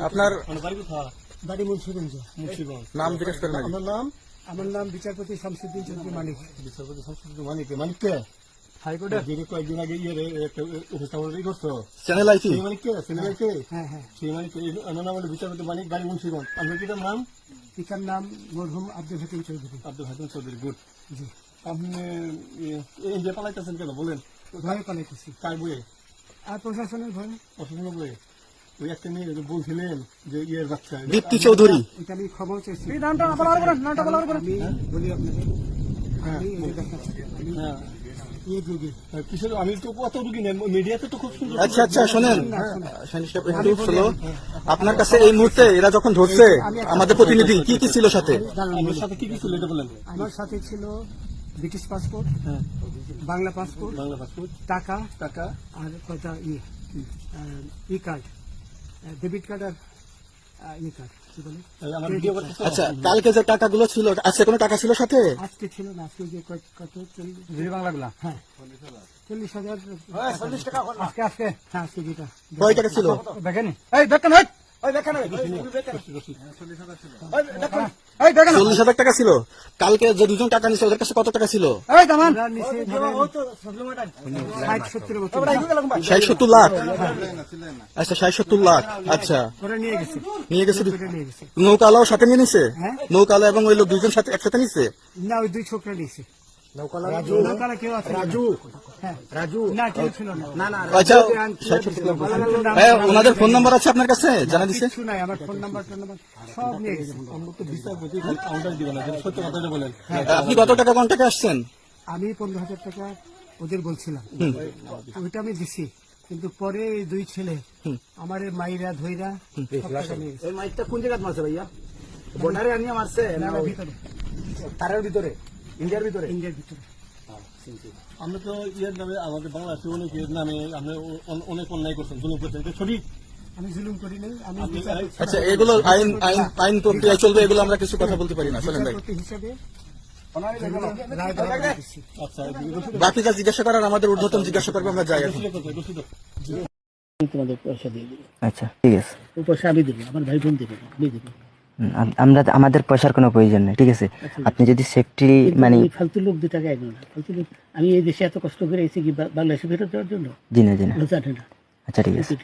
আপনার বাড়ি মুন্সিগঞ্জ। নাম জিজ্ঞেস করেন। আমার নাম বিচারপতি শামসুদ্দিন চৌধুরী মানিক। বিচারপতি শামসুদ্দিন মানিককে হাইকোর্টে যিনি কয়েকদিন আগে উপস্থাপন করছো চ্যানেল আইছি সেই মানিককে চ্যানেলকে হ্যাঁ সেই মানিককে নাম হলো বিচারপতি মানিক বাড়ি মুন্সিগঞ্জ। আপনার পিতার নাম? পিতার নাম মরহুম আব্দুল হাকিম চৌধুরী। আব্দুল হাকিম চৌধুরী। গুড। জি। আপনি এই যে পালাইতেছেন কেন বলেন? ভয়ে পালাইতেছি। কার বইয়ে? আর প্রশাসনের ভয়ে। প্রশাসনের বইয়ে ওই একটা মেয়ে বলছিলেন যে ইয়ের বাচ্চা দীপ্তি চৌধুরী। এটা আমি ক্ষমা চাইছি। নামটা আমি বলি আপনাদের কিসের আমি তো কত রুগী নেন মিডিয়াতে তো খুব সুন্দর। আচ্ছা আচ্ছা শোনেন, একটু স্লো। আপনার কাছে এই মুহূর্তে এরা যখন ধরছে আমাদের প্রতিনিধি কি কি ছিল সাথে? আমার সাথে কি কি ছিল এটা বলেন। আমার সাথে ছিল ব্রিটিশ পাসপোর্ট, বাংলা পাসপোর্ট, টাকা আর কয়টা ই কার্ড, ডেবিট কার্ড আর ই কার্ড কি বলে। আচ্ছা, কালকে যে টাকাগুলো ছিল আজকে কোনো টাকা ছিল সাথে? আজকে ছিল না, আজকে যে কত 40 বাংলাগুলা। হ্যাঁ 40,000 টাকা আজকে হ্যাঁ আজকে যেটা কয় টাকা ছিল? দেখেন 40,000 টাকা ছিল। কালকে যে দুজন টাকা নিছে ওদের কাছে কত টাকা ছিল? 60-70 লাখ। আচ্ছা 60-70 লাখ। আচ্ছা নিয়ে গেছে। নৌকালাও সাথে নিয়ে নিছে? নৌকালা এবং ওই লোক দুইজন সাথে একসাথে নিছে? না, ওই দুই ছোকরা নিছে। ওনাদের ফোন নাম্বার আছে আপনার কাছে? জানা দিচ্ছে? আমার ফোন নাম্বার সব নিয়ে গেছে। আপনি কত টাকা কন্টাক্টে আসছেন? আমি 15,000 টাকা ওদের বলছিলাম, ওইটা আমি দিছি। কিন্তু পরে এই দুই ছেলে আমার মাইরা ধইরা মাইকটা কোন জায়গায় মারছে ভাইয়া? বর্ডারে আনিয়ে মারছে না ভিতরে? তারের ভিতরে, ইন্ডিয়ার ভিতরে? ইন্ডিয়ার ভিতরে। আমরা তো ইয়ের নামে আমাদের বাংলাদেশের অনেকের নামে আপনি অনেক অন্যায় করছেন, জুলুম করছেন, এটা সঠিক? আমি জুলুম করি নাই। আমি আচ্ছা, এগুলো আইন প্রক্রিয়ায় চলবে, এগুলো আমরা কিছু কথা বলতে পারি না। চলেন ভাই, হিসাবে বাকি যা জিজ্ঞাসা করার আমাদের ঊর্ধ্বতন জিজ্ঞাসা করবো, আমরা যাই এখন। তোমাদের পয়সা দিয়ে দেবো। আচ্ছা ঠিক আছে, ওই পয়সা আমি দেবো, আমার ভাই বোন দেবে, আমি দেবো। আমরা আমাদের পয়সার কোনো প্রয়োজন নেই, ঠিক আছে? আপনি যদি সেফটি মানে ফালতু লোক 2 টাকা একদম না ফালতু লোক। আমি এই দেশে এত কষ্ট করে এসেছি কি বাংলাদেশে ফেরত দেওয়ার জন্য? জি না। জানে না। আচ্ছা ঠিক আছে।